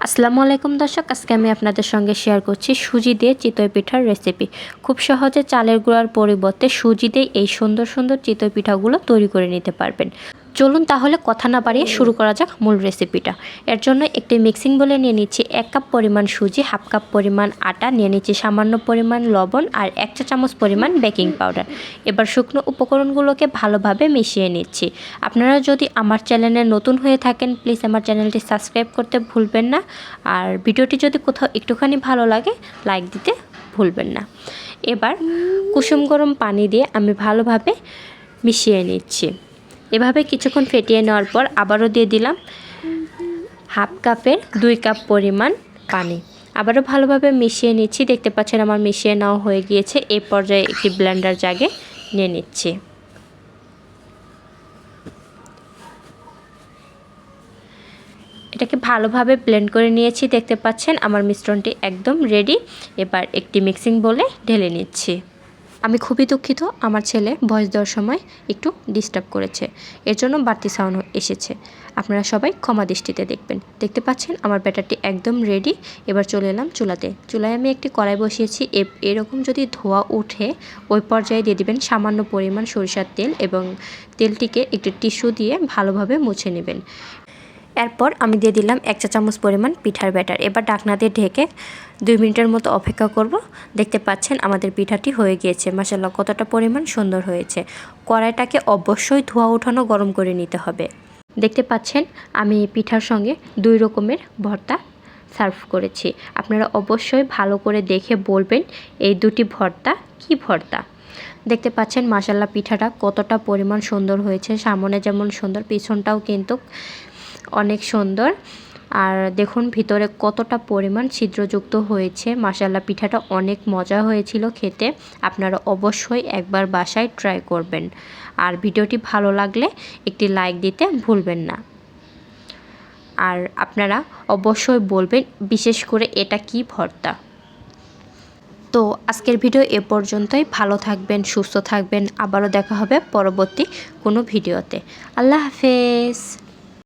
আসসালামু আলাইকুম দর্শক, আজকে আমি আপনাদের সঙ্গে শেয়ার করছি সুজি দিয়ে চিতই পিঠার রেসিপি। খুব সহজে চালের গুঁড়ার পরিবর্তে সুজি দিয়ে এই সুন্দর সুন্দর চিতই পিঠাগুলো তৈরি করে নিতে পারবেন। চলুন তাহলে কথা না বাড়িয়ে শুরু করা যাক মূল রেসিপিটা। এর জন্য একটি মিক্সিং বলে নিয়ে নিচ্ছি 1 কাপ পরিমাণ সুজি, হাফ কাপ পরিমাণ আটা, নিয়ে নিচ্ছি সামান্য পরিমাণ লবণ আর 1 চা চামচ পরিমাণ বেকিং পাউডার। এবার শুকনো উপকরণগুলোকে ভালোভাবে মিশিয়ে নিচ্ছি। আপনারা যদি আমার চ্যানেলে নতুন হয়ে থাকেন প্লিজ আমার চ্যানেলটি সাবস্ক্রাইব করতে ভুলবেন না, আর ভিডিওটি যদি কোথাও একটুখানি ভালো লাগে লাইক দিতে ভুলবেন না। এবার কুসুম গরম পানি দিয়ে আমি ভালোভাবে মিশিয়ে নিচ্ছি। এভাবে কিছুক্ষণ ফেটিয়ে নেওয়ার পর আবারও দিয়ে দিলাম হাফ কাপের 2 কাপ পরিমাণ পানি। আবারও ভালোভাবে মিশিয়ে নিচ্ছি। দেখতে পাচ্ছেন আমার মিশিয়ে নেওয়া হয়ে গিয়েছে। এই পর্যায়ে একটি ব্লেন্ডার জাগে নিয়ে নিচ্ছি। এটাকে ভালোভাবে ব্লেন্ড করে নিয়েছি। দেখতে পাচ্ছেন আমার মিশ্রণটি একদম রেডি। এবার একটি মিক্সিং বলে ঢেলে নিচ্ছি। আমি খুবই দুঃখিত, আমার ছেলে ভয়েস দেওয়ার সময় একটু ডিস্টার্ব করেছে, এর জন্য বাড়তি সাউন্ড এসেছে। আপনারা সবাই ক্ষমা দৃষ্টিতে দেখবেন। দেখতে পাচ্ছেন আমার ব্যাটারটি একদম রেডি। এবার চলে এলাম চুলাতে। চুলায় আমি একটি কড়াই বসিয়েছি। এরকম যদি ধোঁয়া উঠে ওই পর্যায়ে দিয়ে দিবেন সামান্য পরিমাণ সরিষার তেল এবং তেলটিকে একটি টিস্যু দিয়ে ভালোভাবে মুছে নেবেন। এরপর আমি দিয়ে দিলাম 1 চা চামচ পরিমাণ পিঠার ব্যাটার। এবার ঢাকনা দিয়ে ঢেকে 2 মিনিটের মতো অপেক্ষা করব। দেখতে পাচ্ছেন আমাদের পিঠাটি হয়ে গিয়েছে। মাশাআল্লাহ কতটা পরিমাণ সুন্দর হয়েছে। কড়াইটাকে অবশ্যই ধোঁয়া ওঠানো গরম করে নিতে হবে। দেখতে পাচ্ছেন আমি পিঠার সঙ্গে 2 রকমের ভর্তা সার্ভ করেছি। আপনারা অবশ্যই ভালো করে দেখে বলবেন এই দুটি ভর্তা কি ভর্তা। দেখতে পাচ্ছেন মাশাআল্লাহ পিঠাটা কতটা পরিমাণ সুন্দর হয়েছে। সামনে যেমন সুন্দর, পিছনটাও কিন্তু অনেক সুন্দর। আর দেখুন ভিতরে কতটা পরিমাণ ছিদ্রযুক্ত হয়েছে। মাশাআল্লাহ পিঠাটা অনেক মজা হয়েছিল খেতে। আপনারা অবশ্যই একবার বাসায় ট্রাই করবেন। আর ভিডিওটি ভালো লাগলে একটি লাইক দিতে ভুলবেন না। আর আপনারা অবশ্যই বলবেন বিশেষ করে এটা কি ভর্তা। তো আজকের ভিডিও এ পর্যন্তই। ভালো থাকবেন, সুস্থ থাকবেন। আবারও দেখা হবে পরবর্তী কোনো ভিডিওতে। আল্লাহ হাফেজ।